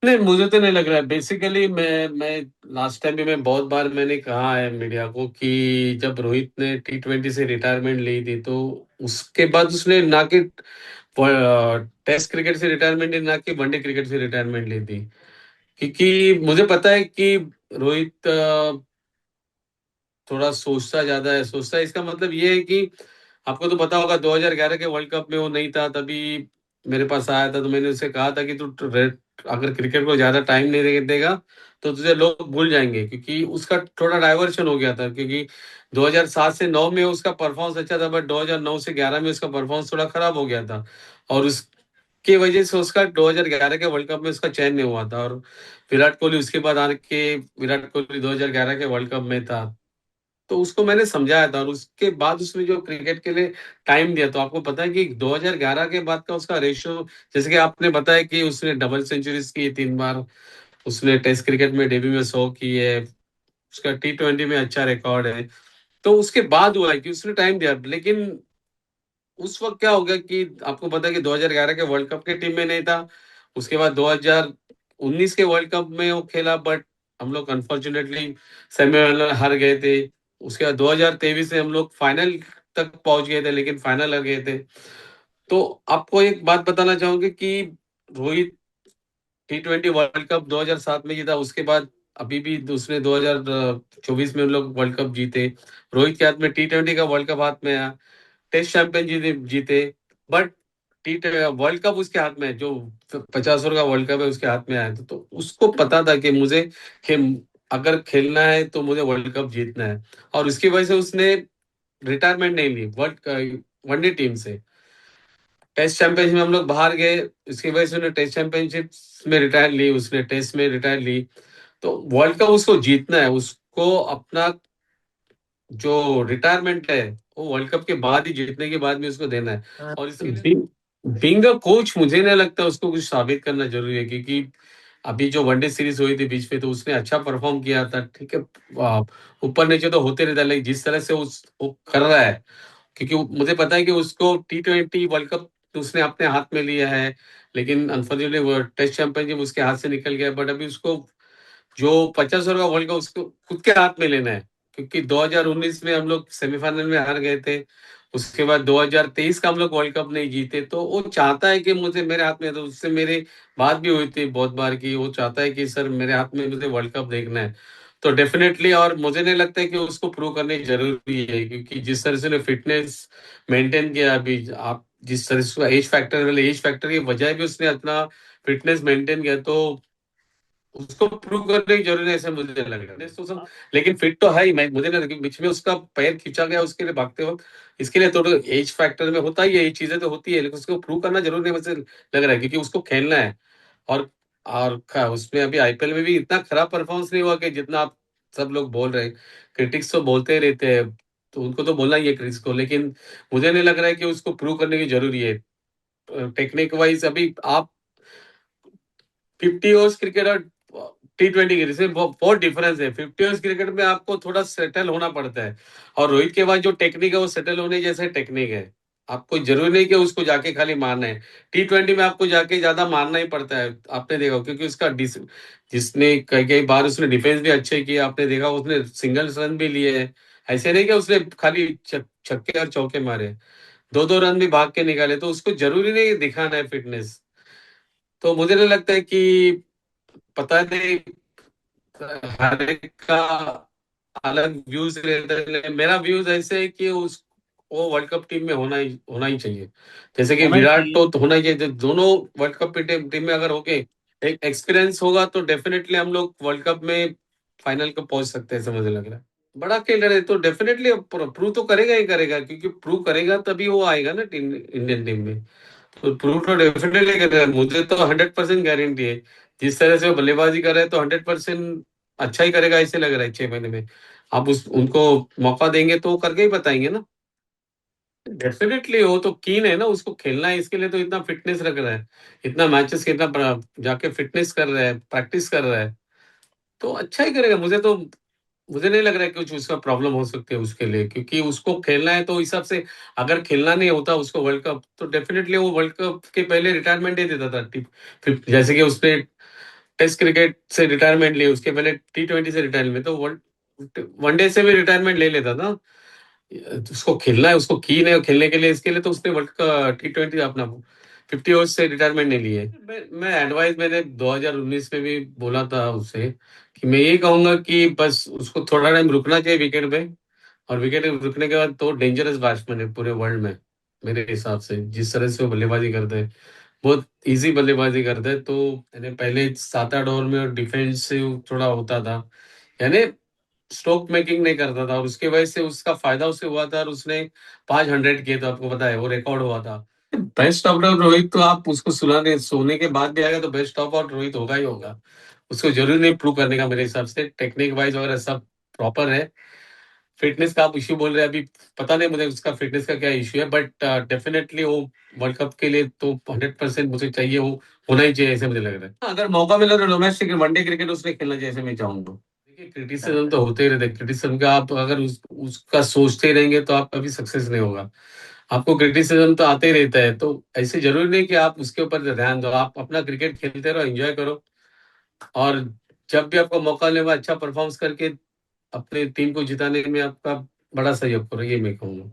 नहीं, मुझे तो नहीं लग रहा है। बेसिकली मैं लास्ट टाइम भी मैं बहुत बार मैंने कहा है मीडिया को कि जब रोहित ने T20 से रिटायरमेंट ली थी तो उसके बाद उसने ना कि टेस्ट क्रिकेट से रिटायरमेंट ली, ना कि वनडे क्रिकेट से रिटायरमेंट ली थी। क्योंकि मुझे पता है कि रोहित थोड़ा सोचता ज्यादा है। सोचता है इसका मतलब ये है कि आपको तो पता होगा 2011 के वर्ल्ड कप में वो नहीं था, तभी मेरे पास आया था। तो मैंने उससे कहा था कि अगर क्रिकेट को ज्यादा टाइम नहीं देगा तो तुझे लोग भूल जाएंगे, क्योंकि उसका थोड़ा डाइवर्शन हो गया था। क्योंकि 2007 से 9 में उसका परफॉर्मेंस अच्छा था, बट 2009 से 11 में उसका परफॉर्मेंस थोड़ा खराब हो गया था। और उसकी वजह से उसका 2011 के वर्ल्ड कप में उसका चयन नहीं हुआ था। और विराट कोहली उसके बाद आके, विराट कोहली 2011 के वर्ल्ड कप में था, तो उसको मैंने समझाया था। और उसके बाद उसने जो क्रिकेट के लिए टाइम दिया, तो आपको पता है कि 2011 के बाद का उसका रेशियो, जैसे कि आपने बताया कि उसने डबल सेंचुरीज की है 3 बार, उसने टेस्ट क्रिकेट में डेब्यू में 100 की है, उसका T20 में अच्छा रिकॉर्ड है। तो उसके बाद हुआ है कि उसने टाइम दिया। लेकिन उस वक्त क्या हो गया कि आपको पता है कि 2011 के वर्ल्ड कप के टीम में नहीं था। उसके बाद 2019 के वर्ल्ड कप में वो खेला, बट हम लोग अनफॉर्चुनेटली सेमीफाइनल हार गए थे। उसके बाद 2023 में हम लोग फाइनल तक पहुंच गए थे, लेकिन फाइनल हार गए थे। तो आपको एक बात बताना चाहूंगी कि रोहित T20 वर्ल्ड कप 2007 में जीता, उसके बाद अभी भी उसने 2024 में हम लोग वर्ल्ड कप जीते। रोहित के हाथ में T20 का वर्ल्ड कप हाथ में आया, टेस्ट चैंपियन जीते। बट टी वर्ल्ड कप उसके हाथ में है, जो 50 ओवर का वर्ल्ड कप है उसके हाथ में आया था। तो उसको पता था कि मुझे अगर खेलना है तो मुझे वर्ल्ड कप जीतना है। और उसकी वजह से उसने रिटायरमेंट नहीं ली वर्ल्ड वनडे टीम से। टेस्ट चैंपियनशिप में हम लोग बाहर गए, उसकी वजह से उसने टेस्ट चैंपियनशिप में रिटायर ली, उसने टेस्ट में रिटायर ली। तो वर्ल्ड कप उसको जीतना है, उसको अपना जो रिटायरमेंट है वो वर्ल्ड कप के बाद ही, जीतने के बाद भी उसको देना है। और इसके लिए बीइंग अ कोच मुझे नहीं लगता उसको कुछ साबित करना जरूरी है, क्योंकि अभी जो वनडे सीरीज हुई थी बीच में तो उसने अच्छा परफॉर्म किया था। ठीक है, ऊपर नीचे तो होते रहता है, लेकिन जिस तरह से वो कर रहा है, क्योंकि मुझे पता है कि उसको T20 वर्ल्ड कप तो उसने अपने हाथ में लिया है। लेकिन अनफॉर्चुनेटली वो टेस्ट चैंपियनशिप उसके हाथ से निकल गया। बट अभी उसको जो 50 ओवर का वर्ल्ड कप उसको खुद के हाथ में लेना है, क्योंकि 2019 में हम लोग सेमीफाइनल में हार गए थे। उसके बाद 2023 का हम लोग वर्ल्ड कप नहीं जीते। तो वो चाहता है कि मुझे मेरे हाथ में, तो उससे मेरी बात भी हुई थी बहुत बार कि वो चाहता है कि सर मेरे हाथ में मुझे वर्ल्ड कप देखना है। तो डेफिनेटली, और मुझे नहीं लगता है कि उसको प्रूव करनी जरूरी है, क्योंकि जिस तरह से फिटनेस मेंटेन किया अभी, आप जिस तरह से एज फैक्टर की वजह भी उसने अपना फिटनेस मेंटेन किया, तो उसको प्रूव करने की जरूरत है ऐसा मुझे लग रहा है। तो सब, लेकिन फिट तो है ही। मैं मुझे नहीं लगा कि बीच में उसका पैर खींचा गया उसके लिए भागते वक्त, इसके लिए थोड़ा एज फैक्टर में होता ही है, ये चीजें तो होती है, लेकिन उसको प्रूव करना जरूरी नहीं मुझे लग रहा है, क्योंकि उसको खेलना है। और उसमें अभी आईपीएल में भी इतना खराब परफॉर्मेंस नहीं हुआ कि जितना आप सब लोग बोल रहे हैं। क्रिटिक्स तो बोलते ही रहते हैं, तो उनको तो बोलना ही है क्रिटिक्स को, लेकिन मुझे नहीं लग रहा है कि उसको प्रूव करने की जरूरी है। टेक्निक वाइज अभी आप 50 ओवर्स क्रिकेट और T20 क्रिकेट से बहुत डिफरेंस है। 50 ओवर्स क्रिकेट में आपको थोड़ा सेटल होना पड़ता है, और रोहित के बाद जो टेक्निक है वो सेटल होने जैसे टेक्निक है। आपको जरूरी नहीं कि उसको जाके खाली मारना है। T20 में आपको जाके ज्यादा मारना ही पड़ता है, आपने देखा, क्योंकि उसका जिसने कई कई बार उसने डिफेंस भी अच्छे किए, आपने देखा उसने सिंगल रन भी लिए हैं। ऐसे नहीं कि उसने खाली छक्के और चौके मारे, दो दो रन भी भाग के निकाले। तो उसको जरूरी नहीं दिखाना है फिटनेस। तो मुझे नहीं लगता है कि, पता नहीं, हर एक का अलग व्यूज रहता है। मेरा व्यूज ऐसे है कि उस वो वर्ल्ड कप टीम में होना ही चाहिए। जैसे कि होना ही विराट चाहिए। तो होना ही चाहिए। दोनों वर्ल्ड कप टीम में अगर होके एक एक्सपीरियंस होगा तो डेफिनेटली हम लोग वर्ल्ड कप में फाइनल को पहुंच सकते हैं, ऐसा मुझे लग रहा है। बड़ा खेल रहे तो डेफिनेटली प्रूव तो करेगा ही करेगा, क्योंकि प्रूव करेगा तभी वो आएगा ना टीम, इंडियन टीम में। तो प्रूव तो डेफिनेटली करेगा, मुझे तो 100% गारंटी है। जिस तरह से वो बल्लेबाजी कर रहे हैं तो 100% अच्छा ही करेगा ऐसे लग रहा है 6 महीने में। आप उस उनको मौका देंगे तो वो करके ही बताएंगे ना। डेफिनेटली वो तो कीन है ना, उसको खेलना है, इसके लिए तो इतना फिटनेस रख रहा है, इतना मैचेस कितना जाके फिटनेस कर रहा है, प्रैक्टिस कर रहा है। तो अच्छा ही करेगा। मुझे नहीं लग रहा है कि कुछ उसका प्रॉब्लम हो सकती है उसके लिए, क्योंकि उसको खेलना है तो इस हिसाब से। अगर खेलना नहीं होता उसको वर्ल्ड कप, तो डेफिनेटली वो वर्ल्ड कप के पहले रिटायरमेंट दे देता था। जैसे कि उसने टेस्ट क्रिकेट से रिटायरमेंट ली, उसके पहले T20 से रिटायरमेंट, तो वनडे से भी रिटायरमेंट ले लेता था। उसको खेलना है, उसको की नहीं खेलने के लिए, इसके लिए तो उसने वर्ल्ड का T20 अपना 50 ओवर्स से रिटायरमेंट नहीं ली है। मैं एडवाइस मैंने 2019 में भी बोला था उससे कि मैं ये कहूंगा कि बस उसको थोड़ा टाइम रुकना चाहिए विकेट पे, और विकेट रुकने के बाद तो डेंजरस बैट्समैन है पूरे वर्ल्ड में मेरे हिसाब से। जिस तरह से वो बल्लेबाजी करते हैं, बहुत इजी बल्लेबाजी करते हैं। तो यानी पहले 7-8 ओवर में डिफेंस से थोड़ा होता था, यानी स्ट्रोक मेकिंग नहीं करता था, और उसके वजह से उसका फायदा उसे हुआ था, और उसने 500 किए, तो आपको पता है वो रिकॉर्ड हुआ था। बेस्ट ऑफ आउट रोहित तो आप उसको सुलाने सोने के बाद भी आएगा तो बेस्ट ऑफ आउट रोहित होगा ही होगा। उसको जरूरी नहीं प्रूव करने का, मेरे हिसाब से टेक्निक वाइज वगैरह सब प्रॉपर है। फिटनेस का आप इश्यू बोल रहे हैं अभी, पता नहीं मुझे उसका फिटनेस का क्या इश्यू है, बट डेफिनेटली वो वर्ल्ड कप के लिए तो 100% मुझे चाहिए, वो होना ही चाहिए ऐसे मुझे लग रहा है। हाँ, अगर मौका मिला तो डोमेस्टिक वनडे क्रिकेट उसने खेलना चाहिए, ऐसे मैं चाहूंगा। देखिए क्रिटिसिज्म तो होते ही रहते, क्रिटिसिज्म का आप अगर उसका सोचते रहेंगे तो आप कभी सक्सेस नहीं होगा। आपको क्रिटिसिज्म तो आते ही रहता है, तो ऐसे जरूरी नहीं कि आप उसके ऊपर ध्यान दो, आप अपना क्रिकेट खेलते रहो, एंजॉय करो, और जब भी आपको मौका मिले अच्छा परफॉर्मेंस करके अपने टीम को जिताने में आपका बड़ा सहयोग करो, ये मैं कहूँगा।